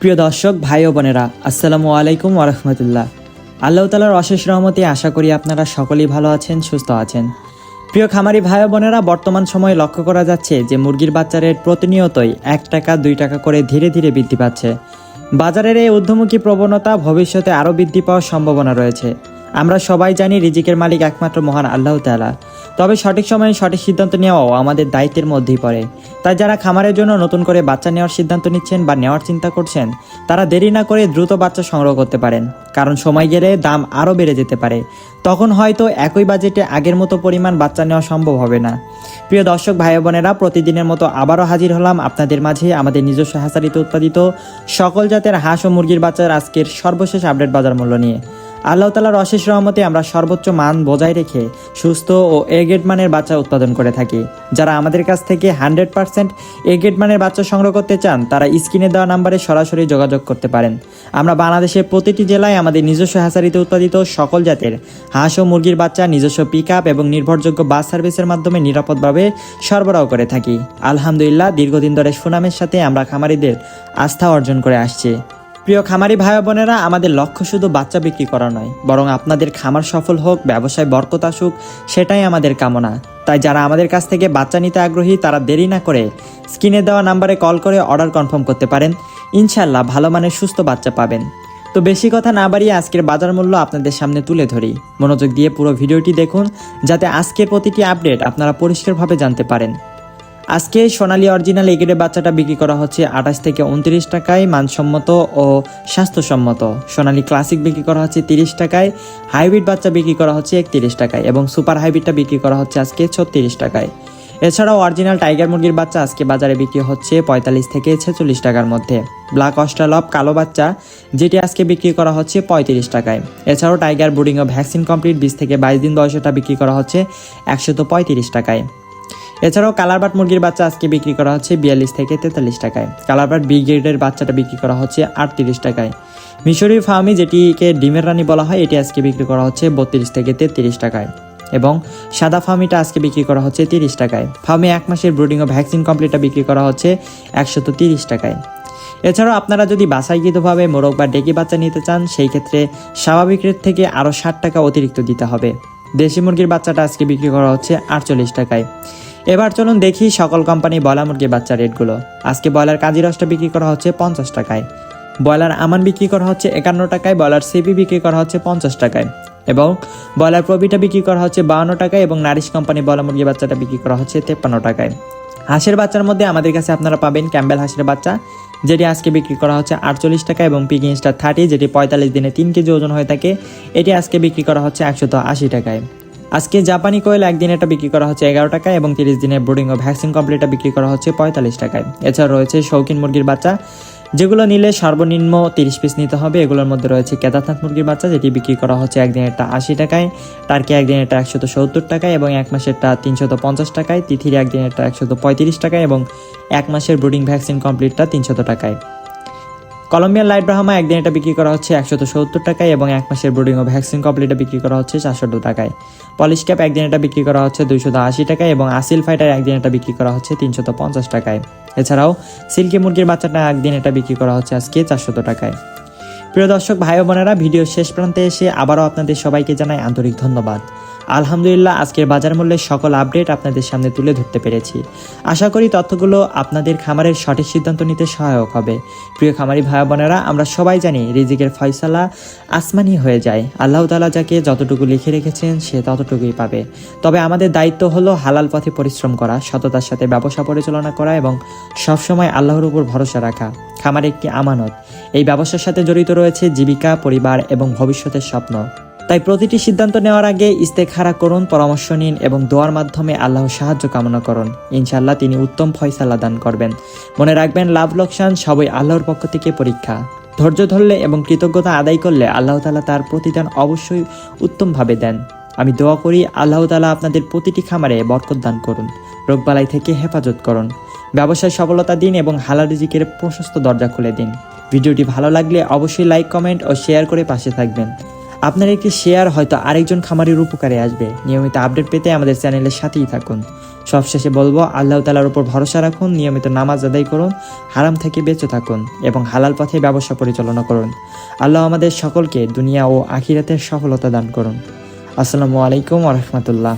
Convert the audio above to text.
প্রিয় দর্শক ভাই ও বোনেরা, আসসালামু আলাইকুম ওয়া রাহমাতুল্লাহ। আল্লাহ তাআলার অশেষ রহমতে আশা করি আপনারা সকলেই ভালো আছেন, সুস্থ আছেন। প্রিয় খামারি ভাই ও বোনেরা, বর্তমান সময়ে লক্ষ্য করা যাচ্ছে যে মুরগির বাচ্চা রেট প্রতিনিয়তই 1 টাকা 2 টাকা করে ধীরে ধীরে বৃদ্ধি পাচ্ছে। বাজারের এই ঊর্ধ্বমুখী প্রবণতা ভবিষ্যতে আরও বৃদ্ধি পাওয়ার সম্ভাবনা রয়েছে। আমরা সবাই জানি রিজিকের মালিক একমাত্র মহান আল্লাহ তাআলা, তবে সঠিক সময়ে সঠিক সিদ্ধান্ত নেওয়াও আমাদের দায়িত্বের মধ্যেই পড়ে। তাই যারা খামারের জন্য নতুন করে বাচ্চা নেওয়ার সিদ্ধান্ত নিচ্ছেন বা নেওয়ার চিন্তা করছেন, তারা দেরি না করে দ্রুত বাচ্চা সংগ্রহ করতে পারেন, কারণ সময় গেলে দাম আরও বেড়ে যেতে পারে। তখন হয়তো একই বাজেটে আগের মতো পরিমাণ বাচ্চা নেওয়া সম্ভব হবে না। প্রিয় দর্শক ভাই বোনেরা, প্রতিদিনের মতো আবারও হাজির হলাম আপনাদের মাঝে আমাদের নিজস্ব হ্যাচারিতে উৎপাদিত সকল জাতের হাঁস ও মুরগির বাচ্চার আজকের সর্বশেষ আপডেট বাজার মূল্য নিয়ে। আল্লাহ তাআলার অশেষ রহমতে আমরা সর্বোচ্চ মান বজায় রেখে সুস্থ ও এ গ্রেড মানের বাচ্চা উৎপাদন করে থাকি। যারা আমাদের কাছ থেকে 100% এ গ্রেড মানের বাচ্চা সংগ্রহ করতে চান, তারা স্ক্রিনে দেওয়া নাম্বারে সরাসরি যোগাযোগ করতে পারেন। আমরা বাংলাদেশের প্রতিটি জেলায় আমাদের নিজস্ব হ্যাচারিতে উৎপাদিত সকল জাতের হাঁস ও মুরগির বাচ্চা নিজস্ব পিক আপ এবং নির্ভরযোগ্য বাস সার্ভিসের মাধ্যমে নিরাপদভাবে সরবরাহ করে থাকি। আলহামদুলিল্লাহ, দীর্ঘদিন ধরে সুনামের সাথে আমরা খামারিদের আস্থা অর্জন করে আসছি। প্রিয় খামারি ভাই বোনেরা, আমাদের লক্ষ্য শুধু বাচ্চা বিক্রি করা নয়, বরং আপনাদের খামার সফল হোক, ব্যবসায় বরকত আসুক, সেটাই আমাদের কামনা। তাই যারা আমাদের কাছ থেকে বাচ্চা নিতে আগ্রহী, তারা দেরি না করে স্ক্রিনে দেওয়া নাম্বারে কল করে অর্ডার কনফার্ম করতে পারেন। ইনশাআল্লাহ ভালো মানের সুস্থ বাচ্চা পাবেন। তো বেশি কথা না বাড়িয়ে আজকের বাজার মূল্য আপনাদের সামনে তুলে ধরি। মনোযোগ দিয়ে পুরো ভিডিওটি দেখুন, যাতে আজকের প্রতিটি আপডেট আপনারা পরিষ্কারভাবে জানতে পারেন। আজকে সোনালী অরিজিনাল এ গ্রেডের বাচ্চাটা বিক্রি করা হচ্ছে 28 থেকে 29 টাকায়, মানসম্মত ও স্বাস্থ্যসম্মত। সোনালী ক্লাসিক বিক্রি করা হচ্ছে 30 টাকায়, হাইব্রিড বাচ্চা বিক্রি করা হচ্ছে 31 টাকায় এবং সুপার হাইব্রিডটা বিক্রি করা হচ্ছে আজকে 36 টাকায়। এছাড়াও অরিজিনাল টাইগার মুরগির বাচ্চা আজকে বাজারে বিক্রি হচ্ছে 45 থেকে 46 টাকার মধ্যে। ব্ল্যাক অস্ট্রালপ কালো বাচ্চা, যেটি আজকে বিক্রি করা হচ্ছে 35 টাকায়। এছাড়াও টাইগার ব্রুডিং ও ভ্যাকসিন কমপ্লিট 20 থেকে 22 দিন বয়সটা বিক্রি করা হচ্ছে 135 টাকায়। এছাড়াও কালারবাট মুরগির বাচ্চা আজকে বিক্রি করা হচ্ছে 42 থেকে 43 টাকায়। কালারবাট বি গ্রেডের বাচ্চাটা বিক্রি করা হচ্ছে 38 টাকায়। মিশরি ফার্মি, যেটিকে ডিমের রানী বলা হয়, এটি আজকে বিক্রি করা হচ্ছে 32 থেকে 33 টাকায় এবং সাদা ফার্মিটা আজকে বিক্রি করা হচ্ছে 30 টাকায়। ফার্মি 1 মাসের ব্রুডিং ও ভ্যাকসিন কমপ্লিটটা বিক্রি করা হচ্ছে 130 টাকায়। এছাড়াও আপনারা যদি বাছাইকৃতভাবে মোরগ বা ডেকি বাচ্চা নিতে চান, সেই ক্ষেত্রে স্বাভাবিক রেট থেকে আরও 60 টাকা অতিরিক্ত দিতে হবে। দেশি মুরগির বাচ্চাটা আজকে বিক্রি করা হচ্ছে 48 টাকায়। এবার চলুন দেখি সকল কোম্পানি ব্রয়লার মুরগির বাচ্চা রেটগুলো। আজকে ব্রয়লার কাজী রসটা বিক্রি করা হচ্ছে 50 টাকায়, ব্রয়লার আমান বিক্রি করা হচ্ছে 51 টাকায়, ব্রয়লার সিপি বিক্রি করা হচ্ছে 50 টাকায় এবং ব্রয়লার প্রবিটা বিক্রি করা হচ্ছে 52 টাকায় এবং নারিশ কোম্পানি ব্রয়লার মুরগির বাচ্চাটা বিক্রি করা হচ্ছে 53 টাকায়। হাঁসের বাচ্চার মধ্যে আমাদের কাছে আপনারা পাবেন ক্যাম্বেল হাঁসের বাচ্চা, যেটি আজকে বিক্রি করা হচ্ছে 48 টাকা এবং পিকিং স্টার 30, যেটি 45 দিনে 3 কেজি ওজন হয়ে থাকে, এটি আজকে বিক্রি করা হচ্ছে 180 টাকায়। আজকে জাপানি কোয়েল একদিন এটা বিক্রি করা হচ্ছে 11 টাকায় এবং 30 দিনের ব্রুডিং ও ভ্যাকসিন কমপ্লিটটা বিক্রি করা হচ্ছে 45 টাকায়। এছাড়া রয়েছে শৌখিন মুরগির বাচ্চা, যেগুলো নিলে সর্বনিম্ন 30 পিস নিতে হবে। এগুলোর মধ্যে রয়েছে কেদারনাথ মুরগির বাচ্চা, যেটি বিক্রি করা হচ্ছে একদিনেরটা 80 টাকায়, টার্কি একদিনেরটা 170 টাকায় এবং 1 মাসেরটা 350 টাকায়, তিথির একদিনেরটা 135 টাকায় এবং 1 মাসের ব্রুডিং ভ্যাকসিন কমপ্লিটটা 300 টাকায়। কলম্বিয়ান লাইট ব্রাহ্মা একদিন এটা বিক্রি করা হচ্ছে 170 টাকায় এবং 1 মাসের ব্রুডিং ও ভ্যাকসিন কমপ্লিটটা বিক্রি করা হচ্ছে 400 টাকায়। পলিশ ক্যাপ একদিন এটা বিক্রি করা হচ্ছে 280 টাকায় এবং আসিল ফাইটার একদিন এটা বিক্রি করা হচ্ছে 350 টাকায়। এছাড়াও সিল্কি মুরগির বাচ্চাটা একদিন এটা বিক্রি করা হচ্ছে আজকে 400 টাকায়। প্রিয় দর্শক ভাই ও বোনেরা, ভিডিও শেষ প্রান্তে এসে আবারও আপনাদের সবাইকে জানাই আন্তরিক ধন্যবাদ। আলহামদুলিল্লাহ, আজকের বাজার মূল্যের সকল আপডেট আপনাদের সামনে তুলে ধরতে পেরেছি। আশা করি তথ্যগুলো আপনাদের খামারের সঠিক সিদ্ধান্ত নিতে সহায়ক হবে। প্রিয় খামারি ভাই বোনেরা, আমরা সবাই জানি রিজিকের ফয়সালা আসমানি হয়ে যায়। আল্লাহ তাআলা যাকে যতটুকু লিখে রেখেছেন সে ততটুকুই পাবে। তবে আমাদের দায়িত্ব হলো হালাল পথে পরিশ্রম করা, সততার সাথে ব্যবসা পরিচালনা করা এবং সবসময় আল্লাহর উপর ভরসা রাখা। খামার একটি আমানত, এই ব্যবসার সাথে জড়িত রয়েছে জীবিকা, পরিবার এবং ভবিষ্যতের স্বপ্ন। তাই প্রতিটি সিদ্ধান্ত নেওয়ার আগে ইস্তেখারা করুন, পরামর্শ নিন এবং দোয়ার মাধ্যমে আল্লাহর সাহায্য কামনা করুন। ইনশাআল্লাহ তিনি উত্তম ফয়সালা দান করবেন। মনে রাখবেন, লাভ লোকসান সবই আল্লাহর পক্ষ থেকে পরীক্ষা। ধৈর্য ধরলে এবং কৃতজ্ঞতা আদায় করলে আল্লাহ তাআলা তার প্রতিদান অবশ্যই উত্তমভাবে দেন। আমি দোয়া করি আল্লাহ তাআলা আপনাদের প্রতিটি খামারে বরকত দান করুন, রোগবালাই থেকে হেফাজত করুন, ব্যবসায় সফলতা দিন এবং হালাল রিজিকের প্রশস্ত দরজা খুলে দিন। ভিডিওটি ভালো লাগলে অবশ্যই লাইক, কমেন্ট ও শেয়ার করে পাশে থাকবেন। আপনার একটি শেয়ার হয়তো আরেকজন খামারির উপকারে আসবে। নিয়মিত আপডেট পেতে আমাদের চ্যানেলের সাথেই থাকুন। সবশেষে বলবো, আল্লাহ তাআলার উপর ভরসা রাখুন, নিয়মিত নামাজ আদায় করুন, হারাম থেকে বেঁচে থাকুন এবং হালাল পথে ব্যবসা পরিচালনা করুন। আল্লাহ আমাদের সকলকে দুনিয়া ও আখিরাতের সফলতা দান করুন। আসসালামু আলাইকুম ওয়া রাহমাতুল্লাহ।